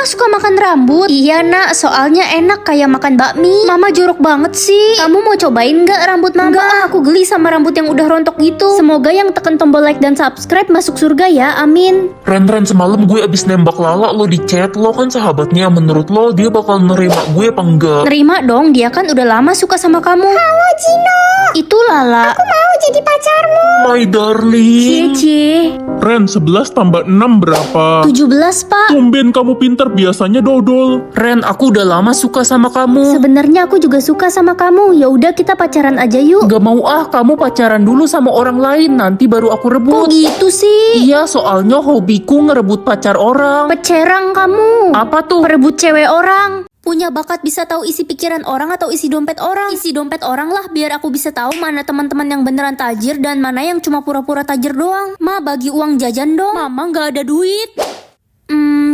suka makan rambut? Iya nak, soalnya enak kayak makan bakmi. Mama jorok banget sih. Kamu mau cobain nggak rambut mama? Enggak, aku geli sama rambut yang udah rontok gitu. Semoga yang tekan tombol like dan subscribe masuk surga ya, amin. Ren, semalam gue abis nembak Lala lo di chat. Lo kan sahabatnya, menurut lo dia bakal nerima gue apa enggak? Nerima dong, dia kan udah lama suka sama kamu. Halo Gino. Itu Lala. Aku mau jadi pacarmu. My darling. Cie. Ren, 11 tambah 6 berapa? 17 pak. Tumben kamu pinter, biasanya dodol. Ren, aku udah lama suka sama kamu. Sebenarnya aku juga suka sama kamu. Ya udah kita pacaran aja yuk. Gak mau ah, kamu pacaran dulu sama orang lain, nanti baru aku Kok rebut. gitu sih? Iya, soalnya hobiku ngerebut pacar orang. Pecerang kamu. Apa tuh? Perebut cewek orang. Punya bakat bisa tahu isi pikiran orang atau isi dompet orang. Isi dompet orang lah, biar aku bisa tahu mana teman-teman yang beneran tajir dan mana yang cuma pura-pura tajir doang. Ma, bagi uang jajan dong. Mama nggak ada duit.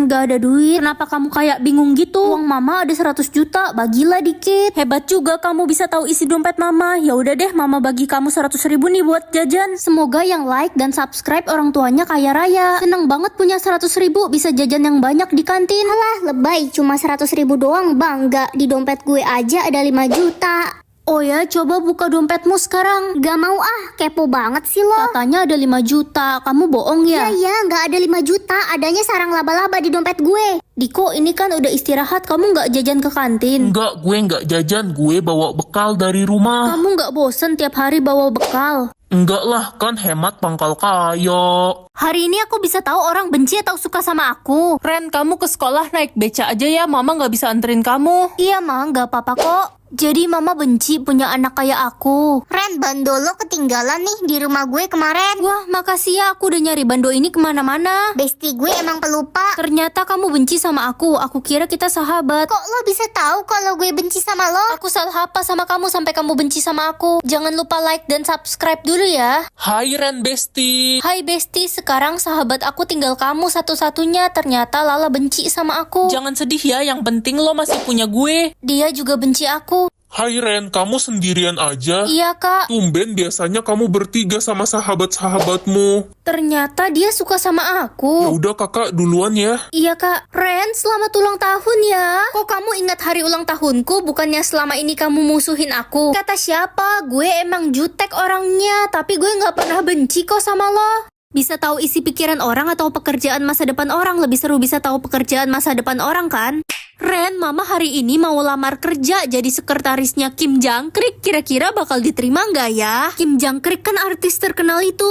Gak ada duit. Kenapa kamu kayak bingung gitu? Uang mama ada 100 juta, bagilah dikit. Hebat juga kamu bisa tahu isi dompet mama. Ya udah deh, mama bagi kamu 100.000 nih buat jajan. Semoga yang like dan subscribe orang tuanya kaya raya. Seneng banget punya 100.000, bisa jajan yang banyak di kantin. Alah, lebay, cuma 100.000 doang, bangga. Di dompet gue aja ada 5 juta. Oh ya, coba buka dompetmu sekarang. Gak mau ah, kepo banget sih lo. Katanya ada 5 juta, kamu bohong ya? Iya, gak ada 5 juta, adanya sarang laba-laba di dompet gue. Diko, ini kan udah istirahat, kamu gak jajan ke kantin? Enggak, gue enggak jajan, gue bawa bekal dari rumah. Kamu gak bosen tiap hari bawa bekal? Enggak lah, kan hemat pangkal kayo. Hari ini aku bisa tahu orang benci atau suka sama aku. Ren, kamu ke sekolah naik beca aja ya, mama gak bisa anterin kamu. Iya ma, gak apa-apa kok. Jadi mama benci punya anak kayak aku. Ren, bando lo ketinggalan nih di rumah gue kemarin. Wah, makasih ya, aku udah nyari bando ini kemana-mana. Besti gue emang pelupa. Ternyata kamu benci sama aku kira kita sahabat. Kok lo bisa tahu kalau gue benci sama lo? Aku salah apa sama kamu sampai kamu benci sama aku? Jangan lupa like dan subscribe dulu ya. Hai Ren Besti. Hai Besti, sekarang sahabat aku tinggal kamu satu-satunya. Ternyata Lala benci sama aku. Jangan sedih ya, yang penting lo masih punya gue. Dia juga benci aku. Hai Ren, kamu sendirian aja? Iya kak. Tumben biasanya kamu bertiga sama sahabat-sahabatmu. Ternyata dia suka sama Ya aku. udah kakak duluan ya. Iya kak. Ren, selamat ulang tahun ya. Kok kamu ingat hari ulang tahunku? Bukannya selama ini kamu musuhin aku? Kata siapa? Gue emang jutek orangnya. Tapi gue gak pernah benci kok sama lo. Bisa tahu isi pikiran orang atau pekerjaan masa depan orang. Lebih seru bisa tahu pekerjaan masa depan orang kan? Ren, mama hari ini mau lamar kerja jadi sekretarisnya Kim Jangkrik. Kira-kira bakal diterima nggak ya? Kim Jangkrik kan artis terkenal itu.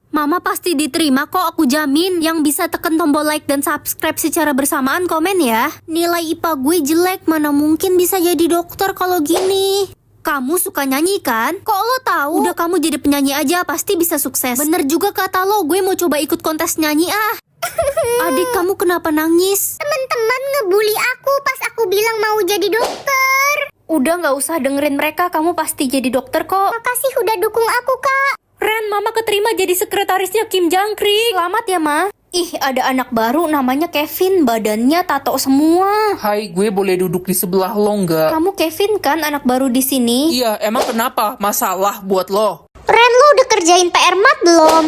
Mama pasti diterima kok, aku jamin. Yang bisa tekan tombol like dan subscribe secara bersamaan komen ya. Nilai IPA gue jelek, mana mungkin bisa jadi dokter kalau gini. Kamu suka nyanyi kan? Kok lo tahu? Udah kamu jadi penyanyi aja, pasti bisa sukses. Bener juga kata lo, gue mau coba ikut kontes nyanyi ah. Adik, kamu kenapa nangis? Teman-teman ngebully aku pas aku bilang mau jadi dokter. Udah gak usah dengerin mereka, kamu pasti jadi dokter kok. Makasih udah dukung aku kak. Ren, mama keterima jadi sekretarisnya Kim Jangkrik. Selamat ya ma. Ih, ada anak baru namanya Kevin, badannya tato semua. Hai, gue boleh duduk di sebelah lo nggak? Kamu Kevin kan anak baru di sini? Iya, emang kenapa? Masalah buat lo? Ren, lo udah kerjain PR mat belum?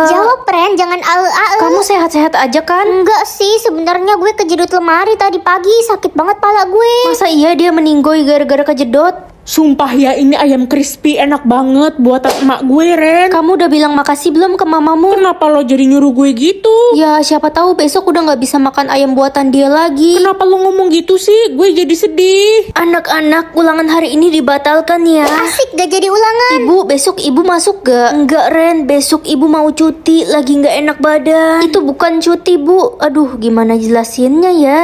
Jawab Ren, jangan ae-ae. Kamu sehat-sehat aja kan? Enggak sih, sebenarnya gue kejedot lemari tadi pagi, sakit banget pala gue. Masa iya dia meninggoy gara-gara kejedot? Sumpah ya, ini ayam crispy enak banget buatan emak gue, Ren. Kamu udah bilang makasih belum ke mamamu? Kenapa lo jadi nyuruh gue gitu? Ya siapa tahu besok udah nggak bisa makan ayam buatan dia lagi. Kenapa lo ngomong gitu sih? Gue jadi sedih. Anak-anak, ulangan hari ini dibatalkan ya. Asik gak jadi ulangan. Ibu, besok ibu masuk gak? Enggak Ren, besok ibu mau cuti, lagi nggak enak badan. Itu bukan cuti bu. Aduh, gimana jelasinnya ya?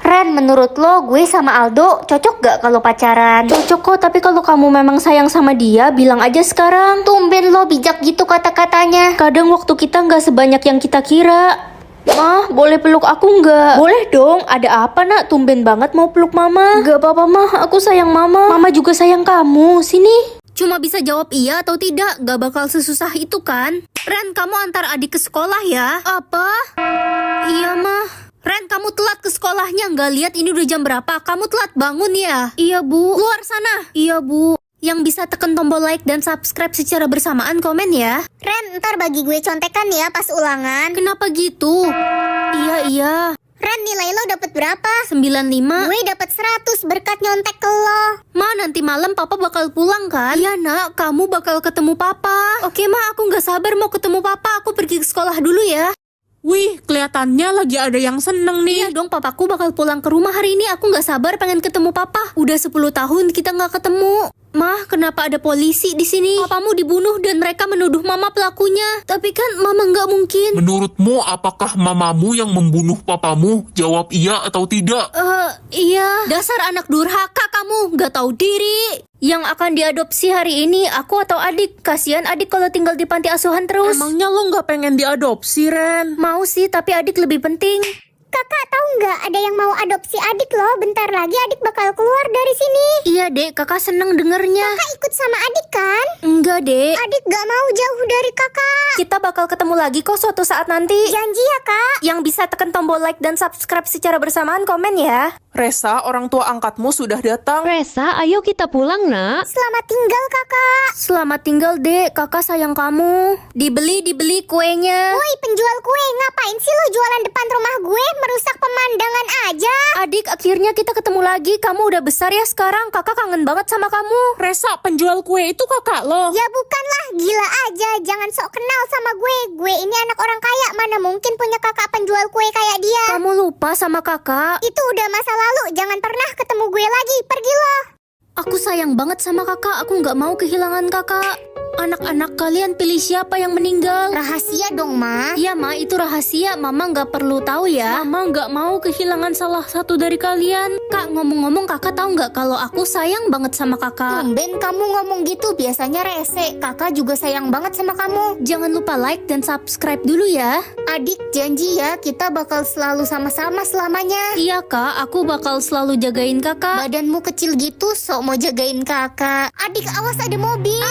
Ren, menurut lo gue sama Aldo cocok gak kalau pacaran? Cocok kok, tapi kalau kamu memang sayang sama dia, bilang aja sekarang. Tumben lo bijak gitu kata-katanya. Kadang waktu kita nggak sebanyak yang kita kira. Mah, boleh peluk aku nggak? Boleh dong, ada apa nak? Tumben banget mau peluk mama. Gak apa-apa mah, aku sayang mama. Mama juga sayang kamu, sini. Cuma bisa jawab iya atau tidak, gak bakal sesusah itu kan? Ren, kamu antar adik ke sekolah ya? Apa? Iya mah. Ren, kamu telat ke sekolahnya, nggak lihat ini udah jam berapa? Kamu telat bangun ya? Iya bu. Keluar sana. Iya bu. Yang bisa tekan tombol like dan subscribe secara bersamaan komen ya. Ren, ntar bagi gue contekan ya pas ulangan. Kenapa gitu? Iya. Ren, nilai lo dapet berapa? 95. Gue dapet 100 berkat nyontek ke lo. Ma, nanti malam papa bakal pulang kan? Iya nak, kamu bakal ketemu papa. Oke ma, aku nggak sabar mau ketemu papa. Aku pergi ke sekolah dulu ya. Wih, kelihatannya lagi ada yang seneng Iya nih. dong, papaku bakal pulang ke rumah hari ini. Aku nggak sabar pengen ketemu papa. Udah 10 tahun kita nggak ketemu. Mah, kenapa ada polisi di sini? Papamu dibunuh dan mereka menuduh mama pelakunya. Tapi kan mama nggak mungkin. Menurutmu, apakah mamamu yang membunuh papamu? Jawab iya atau tidak. Iya. Dasar anak durhaka kamu, nggak tahu diri. Yang akan diadopsi hari ini aku atau adik? Kasihan adik kalau tinggal di panti asuhan terus. Emangnya lo nggak pengen diadopsi, Ren? Mau sih, tapi adik lebih penting. Kakak tahu nggak ada yang mau adopsi adik lo? Bentar lagi adik bakal keluar dari sini. Iya dek, kakak seneng dengernya. Kakak ikut sama adik kan? Enggak dek, Adik gak mau jauh dari kakak. kita bakal ketemu lagi kok suatu saat nanti. Janji ya kak. Yang bisa tekan tombol like dan subscribe secara bersamaan, komen ya. Resa, orang tua angkatmu sudah datang. Resa, ayo kita pulang, Nak. Selamat tinggal kakak. Selamat tinggal dek, kakak sayang kamu. Dibeli kuenya. Woi penjual kue, ngapain sih lo jualan depan rumah gue? Merusak pemandangan aja. Adik, akhirnya kita ketemu lagi. Kamu udah besar ya sekarang, kakak kangen banget sama kamu. Resa, penjual kue itu kakak lo. Ya bukanlah, gila aja. Jangan sok kenal sama gue. Gue ini anak orang kaya, mana mungkin punya kakak penjual kue kayak dia. Kamu lupa sama kakak. Itu udah masa lalu, jangan pernah ketemu gue lagi. Pergi lo. Aku sayang banget sama kakak, aku nggak mau kehilangan kakak. Anak-anak kalian pilih siapa yang meninggal? Rahasia dong ma. Iya ma, itu rahasia. Mama nggak perlu tahu ya. Mama nggak mau kehilangan salah satu dari kalian. Kak, ngomong-ngomong kakak tahu nggak kalau aku sayang banget sama kakak? Tumben kamu ngomong gitu, biasanya rese. Kakak juga sayang banget sama kamu. Jangan lupa like dan subscribe dulu ya. Adik janji ya, kita bakal selalu sama-sama selamanya. Iya kak, aku bakal selalu jagain kakak. Badanmu kecil gitu, sok mau jagain kakak. Adik awas ada mobil.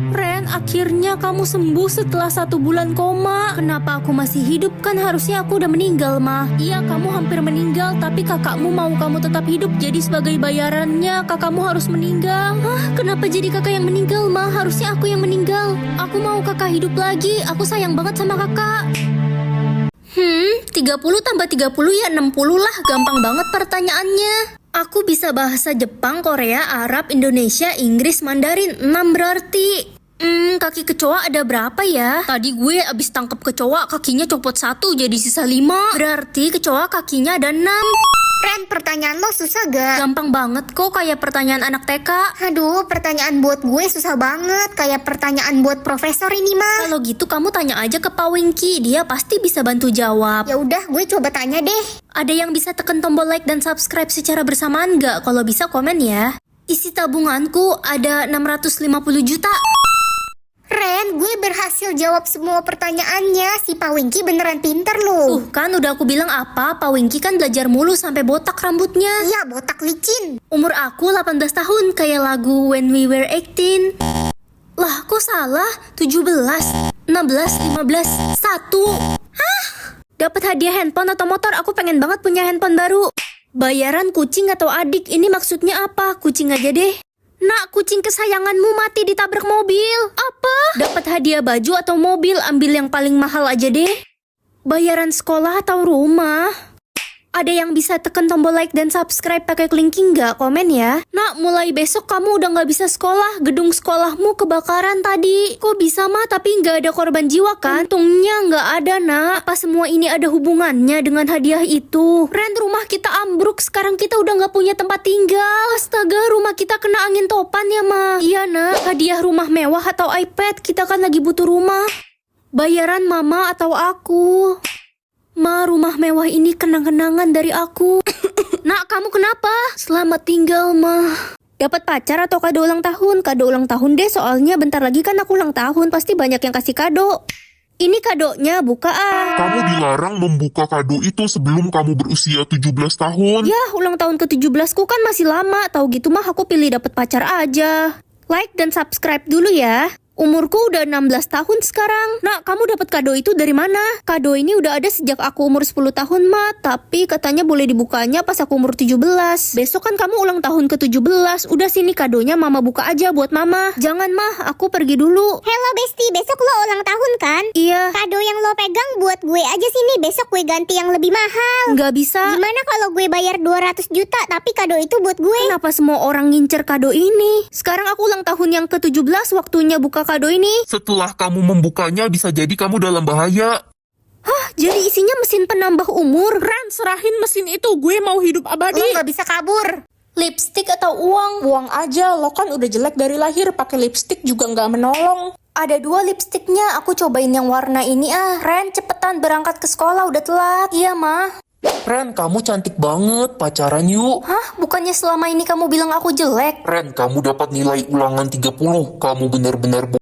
Ren, akhirnya kamu sembuh setelah 1 bulan koma. Kenapa aku masih hidup? Kan harusnya aku udah meninggal, Ma. Iya, kamu hampir meninggal, tapi kakakmu mau kamu tetap hidup. Jadi sebagai bayarannya, kakakmu harus meninggal. Hah, kenapa jadi kakak yang meninggal, Ma? Harusnya aku yang meninggal. Aku mau kakak hidup lagi. Aku sayang banget sama kakak. 30 tambah 30 ya 60 lah. Gampang banget pertanyaannya. Aku bisa bahasa Jepang, Korea, Arab, Indonesia, Inggris, Mandarin. 6 berarti. Kaki kecoa ada berapa ya? Tadi gue abis tangkap kecoa, kakinya copot 1 jadi sisa 5. Berarti kecoa kakinya ada 6. Ren, pertanyaan lo susah gak? Gampang banget kok, kayak pertanyaan anak TK. Aduh, pertanyaan buat gue susah banget. Kayak pertanyaan buat profesor ini mah. Kalau gitu kamu tanya aja ke Pak Winky, dia pasti bisa bantu jawab. Ya udah, gue coba tanya deh. Ada yang bisa tekan tombol like dan subscribe secara bersamaan nggak? Kalau bisa komen ya. Isi tabunganku ada 650 juta. Ren, gue berhasil jawab semua pertanyaannya. Si Pak Winky beneran pinter loh. Kan udah aku bilang apa, Pak Winky kan belajar mulu sampai botak rambutnya. Iya, botak licin. Umur aku 18 tahun, kayak lagu When We Were 18. Lah, kok salah? 17, 16, 15, 1. Hah? Dapat hadiah handphone atau motor? Aku pengen banget punya handphone baru. Bayaran kucing atau adik? Ini maksudnya apa? Kucing aja deh. Nak, kucing kesayanganmu mati ditabrak mobil. Apa? Dapat hadiah baju atau mobil? Ambil yang paling mahal aja deh. Bayaran sekolah atau rumah? Ada yang bisa tekan tombol like dan subscribe pakai kelingking nggak? Komen ya. Nak, mulai besok kamu udah nggak bisa sekolah. Gedung sekolahmu kebakaran tadi. Kok bisa mah tapi nggak ada korban jiwa kan? Untungnya nggak ada nak. Apa semua ini ada hubungannya dengan hadiah itu? Ren, rumah kita ambruk. Sekarang kita udah nggak punya tempat tinggal. Astaga, rumah kita kena angin topan ya ma. Iya nak, hadiah rumah mewah atau iPad? Kita kan lagi butuh rumah. Bayaran mama atau aku? Ma, rumah mewah ini kenang-kenangan dari aku. Nak, kamu kenapa? Selamat tinggal, Ma. Dapat pacar atau kado ulang tahun? Kado ulang tahun deh, soalnya bentar lagi kan aku ulang tahun. Pasti banyak yang kasih kado. Ini kadonya, buka ah. Kamu dilarang membuka kado itu sebelum kamu berusia 17 tahun. Ya, ulang tahun ke-17 ku kan masih lama. Tahu gitu mah aku pilih dapat pacar aja. Like dan subscribe dulu ya. Umurku udah 16 tahun sekarang. Nak, kamu dapat kado itu dari mana? Kado ini udah ada sejak aku umur 10 tahun, Ma. Tapi katanya boleh dibukanya pas aku umur 17. Besok kan kamu ulang tahun ke-17. Udah sini kadonya Mama buka aja buat Mama. Jangan, Ma. Aku pergi dulu. Hello Besti, besok lo ulang tahun kan? Iya. Kado yang lo pegang buat gue aja sini, besok gue ganti yang lebih mahal. Nggak bisa. Gimana kalau gue bayar 200 juta tapi kado itu buat gue? Kenapa semua orang ngincer kado ini? Sekarang aku ulang tahun yang ke-17, waktunya buka kado ini. Setelah kamu membukanya, bisa jadi kamu dalam bahaya. Hah, jadi isinya mesin penambah umur. Ren, serahin mesin itu, gue mau hidup abadi. Lo nggak bisa kabur. Lipstick atau uang? Buang aja, lo kan udah jelek dari lahir, pakai lipstick juga nggak menolong. Ada 2 lipstiknya, aku cobain yang warna ini ah. Ren, cepetan berangkat ke sekolah, udah telat. Iya, Ma. Ren, kamu cantik banget, pacaran yuk. Hah, bukannya selama ini kamu bilang aku jelek? Ren, kamu dapat nilai ulangan 30. Kamu benar-benar